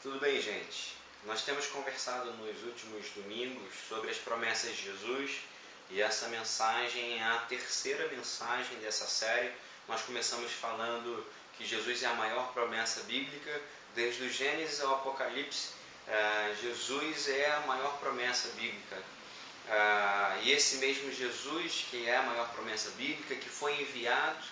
Tudo bem, gente? Nós temos conversado nos últimos domingos sobre as promessas de Jesus e essa mensagem é a terceira mensagem dessa série. Nós começamos falando que Jesus é a maior promessa bíblica, desde o Gênesis ao Apocalipse. Jesus é a maior promessa bíblica. E esse mesmo Jesus, que é a maior promessa bíblica, que foi enviado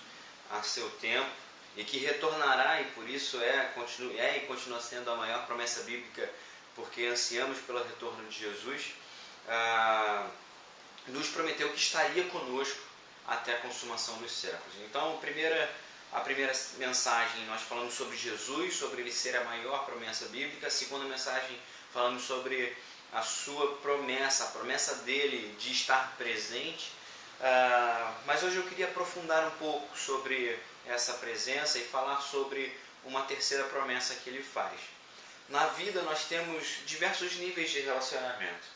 a seu tempo e que retornará, e por isso e continua sendo a maior promessa bíblica, porque ansiamos pelo retorno de Jesus, nos prometeu que estaria conosco até a consumação dos séculos. Então, a primeira mensagem nós falamos sobre Jesus, sobre ele ser a maior promessa bíblica. A segunda mensagem falamos sobre a sua promessa, a promessa dele de estar presente. Mas hoje eu queria aprofundar um pouco sobre essa presença e falar sobre uma terceira promessa que ele faz. Na vida nós temos diversos níveis de relacionamento.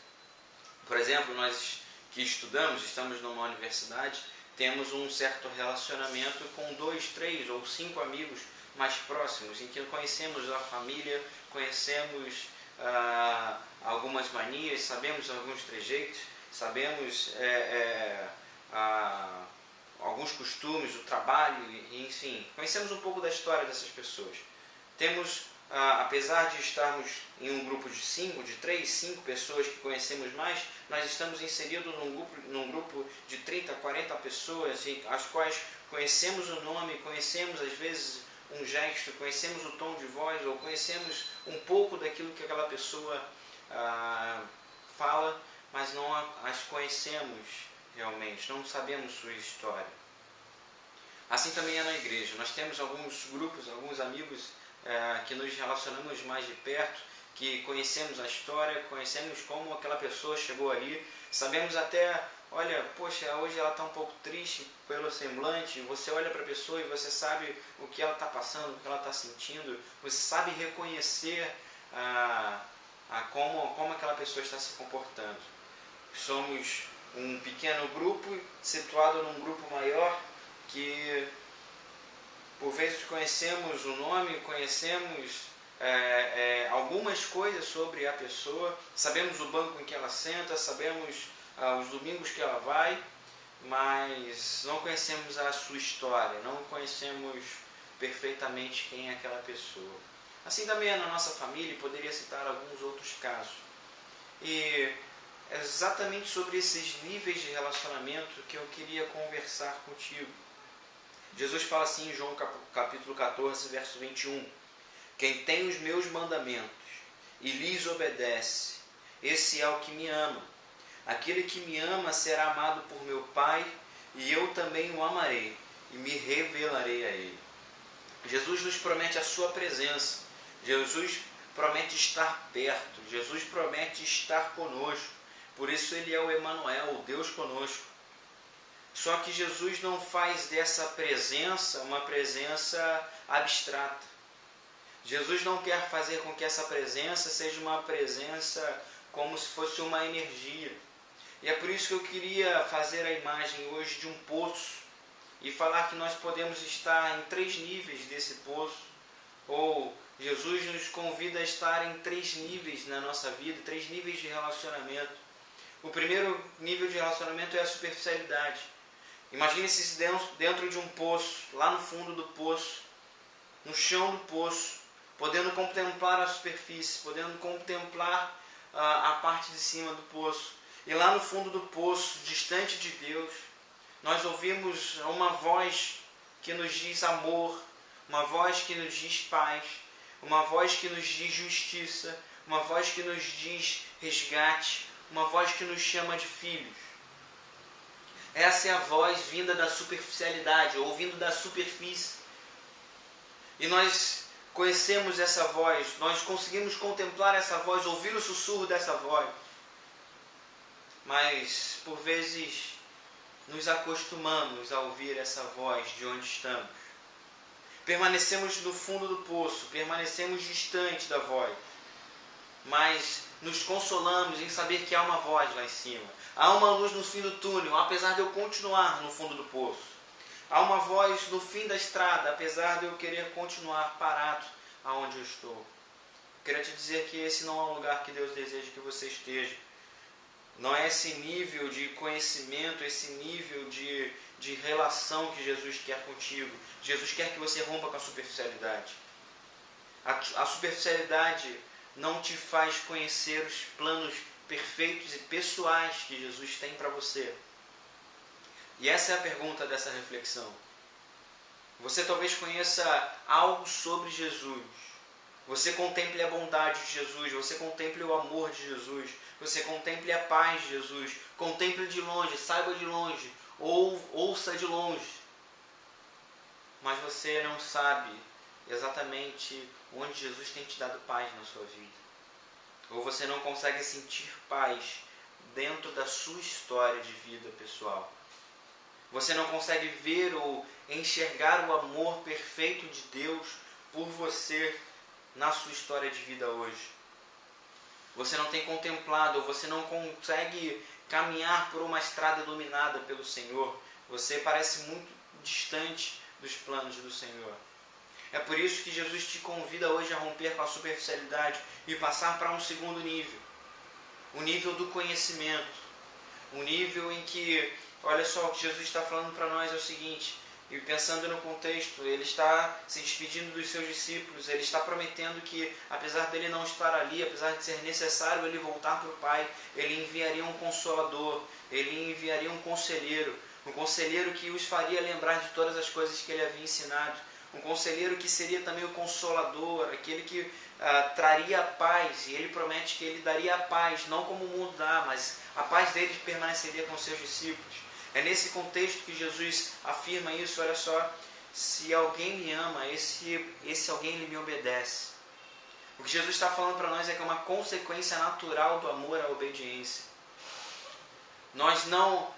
Por exemplo, nós que estamos numa universidade, temos um certo relacionamento com 2, 3 ou 5 amigos mais próximos, em que conhecemos a família, conhecemos algumas manias, sabemos alguns trejeitos, sabemos alguns costumes, o trabalho, enfim, conhecemos um pouco da história dessas pessoas. Temos, apesar de estarmos em um grupo de 5, de 3, 5 pessoas que conhecemos mais, nós estamos inseridos num grupo de 30, 40 pessoas, as quais conhecemos o nome, conhecemos às vezes um gesto, conhecemos o tom de voz, ou conhecemos um pouco daquilo que aquela pessoa fala, mas não as conhecemos realmente, não sabemos sua história. Assim também é na igreja. Nós temos alguns grupos, alguns amigos que nos relacionamos mais de perto, que conhecemos a história, conhecemos como aquela pessoa chegou ali, sabemos até, olha, poxa, hoje ela está um pouco triste pelo semblante, você olha para a pessoa e você sabe o que ela está passando, o que ela está sentindo, você sabe reconhecer como aquela pessoa está se comportando. Somos um pequeno grupo situado num grupo maior que por vezes conhecemos o nome, conhecemos algumas coisas sobre a pessoa, sabemos o banco em que ela senta, sabemos os domingos que ela vai, mas não conhecemos a sua história, não conhecemos perfeitamente quem é aquela pessoa. Assim também é na nossa família, e poderia citar alguns outros casos. E é exatamente sobre esses níveis de relacionamento que eu queria conversar contigo. Jesus fala assim em João capítulo 14, verso 21. Quem tem os meus mandamentos e lhes obedece, esse é o que me ama. Aquele que me ama será amado por meu Pai, e eu também o amarei e me revelarei a ele. Jesus nos promete a sua presença. Jesus promete estar perto. Jesus promete estar conosco. Por isso ele é o Emanuel, o Deus conosco. Só que Jesus não faz dessa presença uma presença abstrata. Jesus não quer fazer com que essa presença seja uma presença como se fosse uma energia. E é por isso que eu queria fazer a imagem hoje de um poço e falar que nós podemos estar em 3 níveis desse poço. Ou Jesus nos convida a estar em 3 níveis na nossa vida, 3 níveis de relacionamento. O primeiro nível de relacionamento é a superficialidade. Imagine-se dentro de um poço, lá no fundo do poço, no chão do poço, podendo contemplar a superfície, podendo contemplar a parte de cima do poço. E lá no fundo do poço, distante de Deus, nós ouvimos uma voz que nos diz amor, uma voz que nos diz paz, uma voz que nos diz justiça, uma voz que nos diz resgate, uma voz que nos chama de filhos. Essa é a voz vinda da superficialidade, ou vindo da superfície. E nós conhecemos essa voz, nós conseguimos contemplar essa voz, ouvir o sussurro dessa voz. Mas, por vezes, nos acostumamos a ouvir essa voz de onde estamos. Permanecemos no fundo do poço, permanecemos distante da voz. Mas nos consolamos em saber que há uma voz lá em cima. Há uma luz no fim do túnel, apesar de eu continuar no fundo do poço. Há uma voz no fim da estrada, apesar de eu querer continuar parado aonde eu estou. queria te dizer que esse não é um lugar que Deus deseja que você esteja. Não é esse nível de conhecimento, esse nível de relação que Jesus quer contigo. Jesus quer que você rompa com a superficialidade. A superficialidade não te faz conhecer os planos perfeitos e pessoais que Jesus tem para você. E essa é a pergunta dessa reflexão. Você talvez conheça algo sobre Jesus. Você contemple a bondade de Jesus, você contemple o amor de Jesus, você contemple a paz de Jesus, contemple de longe, saiba de longe, ouça de longe. Mas você não sabe exatamente onde Jesus tem te dado paz na sua vida. Ou você não consegue sentir paz dentro da sua história de vida pessoal. Você não consegue ver ou enxergar o amor perfeito de Deus por você na sua história de vida hoje. Você não tem contemplado, ou você não consegue caminhar por uma estrada iluminada pelo Senhor. Você parece muito distante dos planos do Senhor. É por isso que Jesus te convida hoje a romper com a superficialidade e passar para um segundo nível. O nível do conhecimento. Um nível em que, olha só, o que Jesus está falando para nós é o seguinte, e pensando no contexto, ele está se despedindo dos seus discípulos, ele está prometendo que, apesar dele não estar ali, apesar de ser necessário ele voltar para o Pai, ele enviaria um consolador, ele enviaria um conselheiro que os faria lembrar de todas as coisas que ele havia ensinado, um conselheiro que seria também o consolador, aquele que traria a paz, e ele promete que ele daria a paz, não como o mundo dá, mas a paz dele permaneceria com seus discípulos. É nesse contexto que Jesus afirma isso, olha só, se alguém me ama, esse alguém ele me obedece. O que Jesus está falando para nós é que é uma consequência natural do amor à obediência. Nós não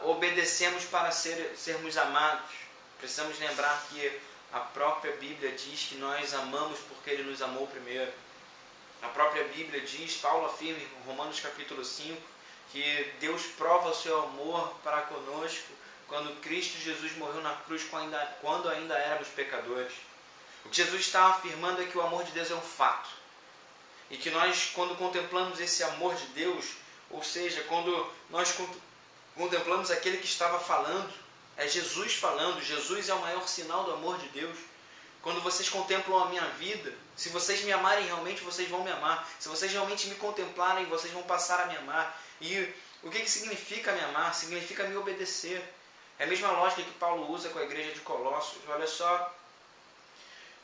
obedecemos para sermos amados. Precisamos lembrar que a própria Bíblia diz que nós amamos porque Ele nos amou primeiro. A própria Bíblia diz, Paulo afirma em Romanos capítulo 5, que Deus prova o seu amor para conosco quando Cristo Jesus morreu na cruz quando ainda éramos pecadores. O que Jesus está afirmando é que o amor de Deus é um fato. E que nós, quando contemplamos esse amor de Deus, ou seja, quando nós contemplamos aquele que estava falando, é Jesus falando, Jesus é o maior sinal do amor de Deus. Quando vocês contemplam a minha vida, se vocês me amarem realmente, vocês vão me amar. Se vocês realmente me contemplarem, vocês vão passar a me amar. E o que significa me amar? Significa me obedecer. É a mesma lógica que Paulo usa com a igreja de Colossos. Olha só,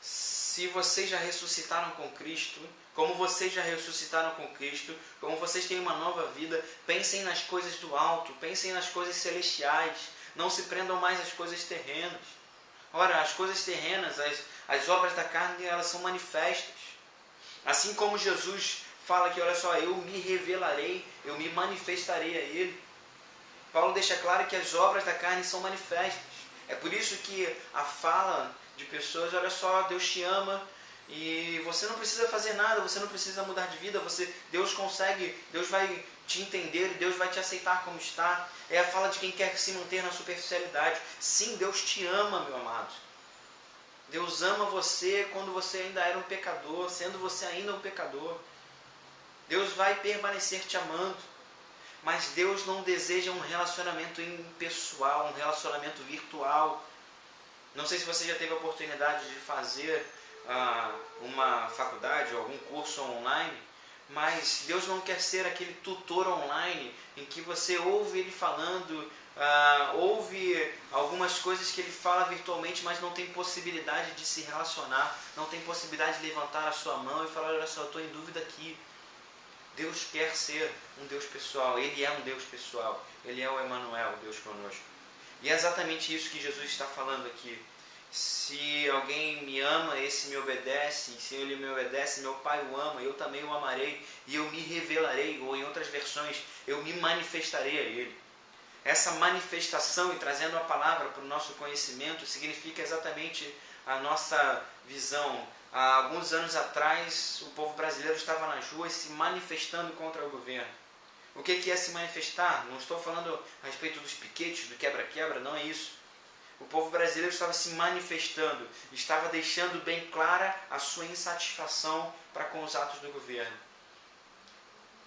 se vocês já ressuscitaram com Cristo, como vocês já ressuscitaram com Cristo, como vocês têm uma nova vida, pensem nas coisas do alto, pensem nas coisas celestiais, não se prendam mais às coisas terrenas. Ora, as coisas terrenas, as obras da carne, elas são manifestas. Assim como Jesus fala que, olha só, eu me revelarei, eu me manifestarei a Ele. Paulo deixa claro que as obras da carne são manifestas. É por isso que a fala de pessoas, olha só, Deus te ama e você não precisa fazer nada, você não precisa mudar de vida, Deus consegue, Deus vai te entender, Deus vai te aceitar como está. É a fala de quem quer se manter na superficialidade. Sim, Deus te ama, meu amado. Deus ama você quando você ainda era um pecador, sendo você ainda um pecador. Deus vai permanecer te amando. Mas Deus não deseja um relacionamento impessoal, um relacionamento virtual. Não sei se você já teve a oportunidade de fazer uma faculdade ou algum curso online, mas Deus não quer ser aquele tutor online em que você ouve Ele falando, ouve algumas coisas que Ele fala virtualmente, mas não tem possibilidade de se relacionar, não tem possibilidade de levantar a sua mão e falar, olha só, eu estou em dúvida aqui. Deus quer ser um Deus pessoal, Ele é um Deus pessoal, Ele é o Emmanuel, Deus conosco. E é exatamente isso que Jesus está falando aqui. Se alguém me ama, esse me obedece, se ele me obedece, meu Pai o ama, eu também o amarei, e eu me revelarei, ou em outras versões, eu me manifestarei a Ele. Essa manifestação e trazendo a palavra para o nosso conhecimento significa exatamente a nossa visão. Há alguns anos atrás, o povo brasileiro estava nas ruas se manifestando contra o governo. O que é se manifestar? Não estou falando a respeito dos piquetes, do quebra-quebra, não é isso. O povo brasileiro estava se manifestando, estava deixando bem clara a sua insatisfação para com os atos do governo.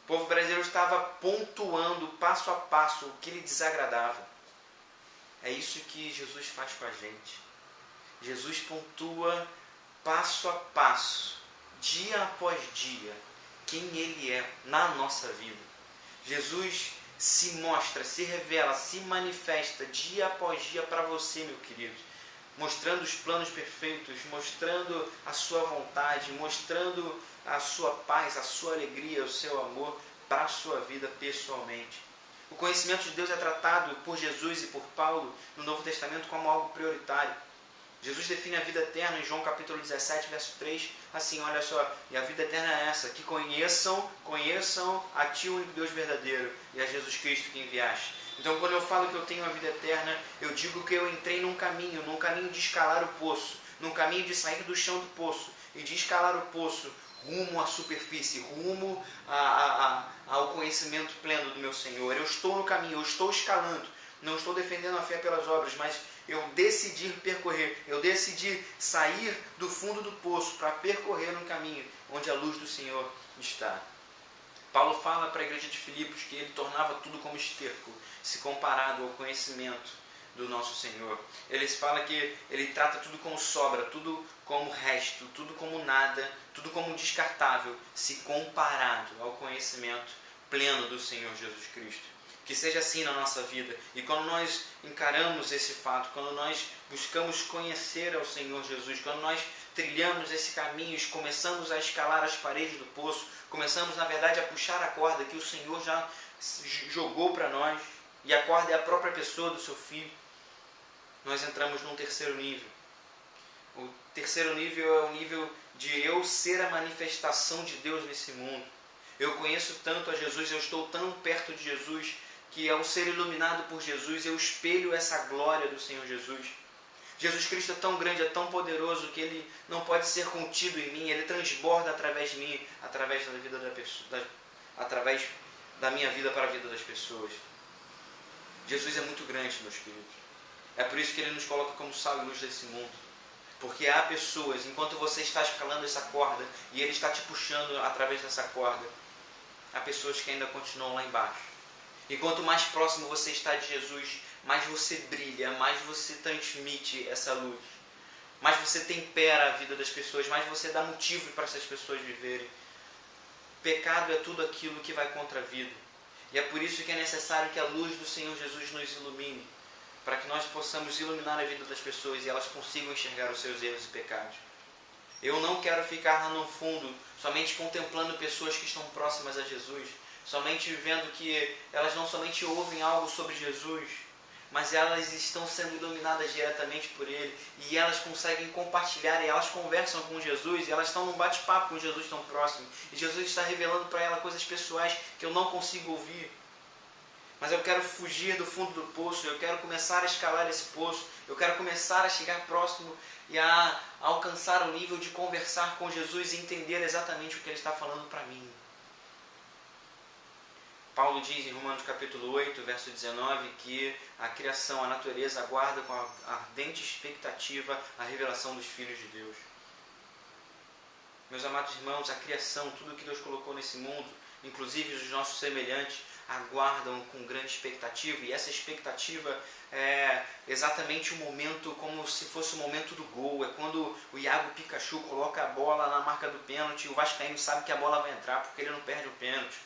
O povo brasileiro estava pontuando passo a passo o que lhe desagradava. É isso que Jesus faz com a gente. Jesus pontua passo a passo, dia após dia, quem Ele é na nossa vida. Jesus se mostra, se revela, se manifesta dia após dia para você, meu querido, mostrando os planos perfeitos, mostrando a sua vontade, mostrando a sua paz, a sua alegria, o seu amor para a sua vida pessoalmente. O conhecimento de Deus é tratado por Jesus e por Paulo no Novo Testamento como algo prioritário. Jesus define a vida eterna em João capítulo 17, verso 3, assim, olha só, e a vida eterna é essa, que conheçam a Ti, o único Deus verdadeiro, e a Jesus Cristo que enviaste. Então, quando eu falo que eu tenho a vida eterna, eu digo que eu entrei num caminho de escalar o poço, num caminho de sair do chão do poço, e de escalar o poço rumo à superfície, rumo ao conhecimento pleno do meu Senhor. Eu estou no caminho, eu estou escalando, não estou defendendo a fé pelas obras, mas eu decidi percorrer, eu decidi sair do fundo do poço para percorrer um caminho onde a luz do Senhor está. Paulo fala para a igreja de Filipos que ele tornava tudo como esterco, se comparado ao conhecimento do nosso Senhor. Ele fala que ele trata tudo como sobra, tudo como resto, tudo como nada, tudo como descartável, se comparado ao conhecimento pleno do Senhor Jesus Cristo. Que seja assim na nossa vida. E quando nós encaramos esse fato, quando nós buscamos conhecer ao Senhor Jesus, quando nós trilhamos esse caminho, começamos a escalar as paredes do poço, começamos, na verdade, a puxar a corda que o Senhor já jogou para nós, e a corda é a própria pessoa do seu Filho, nós entramos num terceiro nível. O terceiro nível é o nível de eu ser a manifestação de Deus nesse mundo. Eu conheço tanto a Jesus, eu estou tão perto de Jesus, que ao ser iluminado por Jesus, eu espelho essa glória do Senhor Jesus. Jesus Cristo é tão grande, é tão poderoso, que Ele não pode ser contido em mim, Ele transborda através de mim, através da vida da pessoa, através da minha vida para a vida das pessoas. Jesus é muito grande, meus queridos. É por isso que Ele nos coloca como sal e luz desse mundo. Porque há pessoas, enquanto você está escalando essa corda, e Ele está te puxando através dessa corda, há pessoas que ainda continuam lá embaixo. E quanto mais próximo você está de Jesus, mais você brilha, mais você transmite essa luz, mais você tempera a vida das pessoas, mais você dá motivo para essas pessoas viverem. Pecado é tudo aquilo que vai contra a vida. E é por isso que é necessário que a luz do Senhor Jesus nos ilumine, para que nós possamos iluminar a vida das pessoas e elas consigam enxergar os seus erros e pecados. Eu não quero ficar lá no fundo, somente contemplando pessoas que estão próximas a Jesus, somente vendo que elas não somente ouvem algo sobre Jesus, mas elas estão sendo iluminadas diretamente por Ele, e elas conseguem compartilhar, e elas conversam com Jesus, e elas estão num bate-papo com Jesus tão próximo, e Jesus está revelando para ela coisas pessoais que eu não consigo ouvir. Mas eu quero fugir do fundo do poço, eu quero começar a escalar esse poço, eu quero começar a chegar próximo e a alcançar o nível de conversar com Jesus e entender exatamente o que Ele está falando para mim. Paulo diz em Romanos capítulo 8, verso 19, que a criação, a natureza, aguarda com ardente expectativa a revelação dos filhos de Deus. Meus amados irmãos, a criação, tudo que Deus colocou nesse mundo, inclusive os nossos semelhantes, aguardam com grande expectativa, e essa expectativa é exatamente o momento, como se fosse o momento do gol. É quando o Iago Pikachu coloca a bola na marca do pênalti, e o vascaíno sabe que a bola vai entrar, porque ele não perde o pênalti.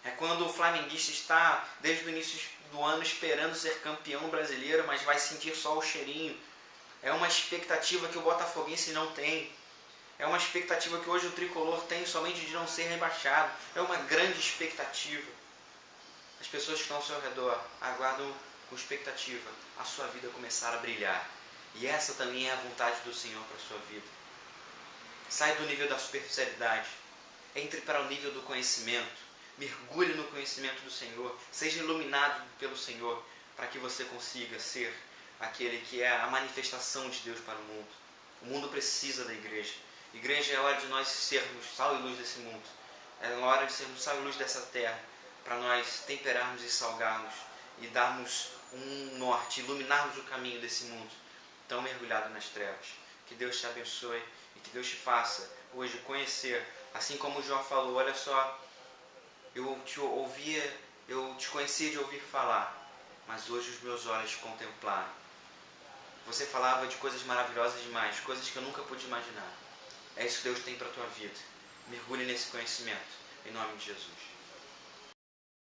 É quando o flamenguista está, desde o início do ano, esperando ser campeão brasileiro, mas vai sentir só o cheirinho. É uma expectativa que o botafoguense não tem. É uma expectativa que hoje o tricolor tem somente de não ser rebaixado. É uma grande expectativa. As pessoas que estão ao seu redor aguardam com expectativa a sua vida começar a brilhar. E essa também é a vontade do Senhor para a sua vida. Sai do nível da superficialidade. Entre para o nível do conhecimento. Mergulhe no conhecimento do Senhor. Seja iluminado pelo Senhor, para que você consiga ser aquele que é a manifestação de Deus para o mundo. O mundo precisa da igreja. Igreja, é hora de nós sermos sal e luz desse mundo. É hora de sermos sal e luz dessa terra, para nós temperarmos e salgarmos e darmos um norte, iluminarmos o caminho desse mundo tão mergulhado nas trevas. Que Deus te abençoe e que Deus te faça hoje conhecer, assim como o João falou, olha só, eu te conhecia de ouvir falar, mas hoje os meus olhos te contemplaram. Você falava de coisas maravilhosas demais, coisas que eu nunca pude imaginar. É isso que Deus tem para a tua vida. Mergulhe nesse conhecimento, em nome de Jesus.